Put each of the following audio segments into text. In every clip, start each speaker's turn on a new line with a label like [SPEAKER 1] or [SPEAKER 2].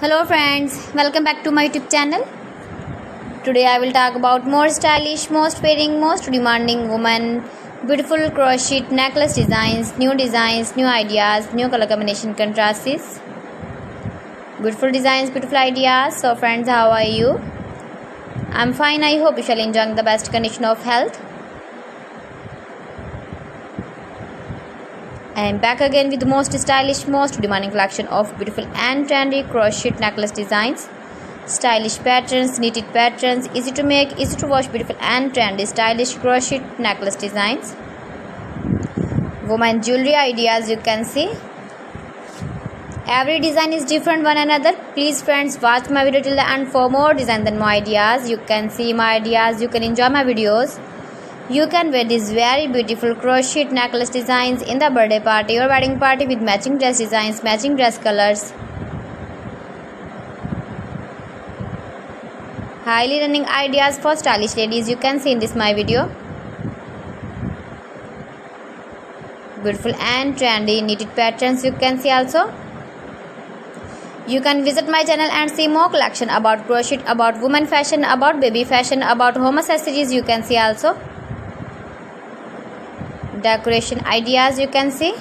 [SPEAKER 1] Hello friends, welcome back to my YouTube channel. Today I will talk about more stylish, most wearing, most demanding women, beautiful crochet necklace designs, new ideas, new color combination contrasts. Beautiful designs, beautiful ideas. So friends, how are you? I'm fine. I hope you shall enjoy the best condition of health. I am back again with the most stylish, most demanding collection of beautiful and trendy crochet necklace designs. Stylish patterns, knitted patterns, easy to make, easy to wash, beautiful and trendy stylish crochet necklace designs. Woman jewelry ideas, you can see. Every design is different one another. Please friends, watch my video till the end for more designs and more ideas. You can see my ideas, you can enjoy my videos. You can wear these very beautiful crochet necklace designs in the birthday party or wedding party with matching dress designs, matching dress colors. Highly running ideas for stylish ladies, you can see in this my video. Beautiful and trendy knitted patterns, you can see also. You can visit my channel and see more collection about crochet, about women fashion, about baby fashion, about home accessories, you can see also. Decoration ideas, you can see.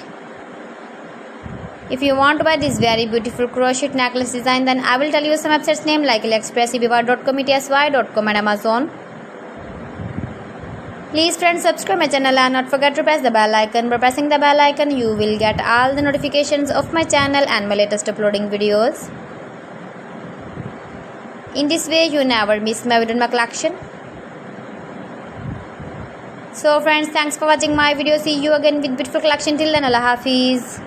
[SPEAKER 1] If you want to buy this very beautiful crochet necklace design, then I will tell you some websites name like AliExpress, eBay.com, ETSY.com and Amazon. Please friends, subscribe my channel and not forget to press the bell icon. By pressing the bell icon, you will get all the notifications of my channel and my latest uploading videos. In this way, you never miss my video in my collection. So friends, thanks for watching my video. See you again with beautiful collection. Till then, Allah Hafiz.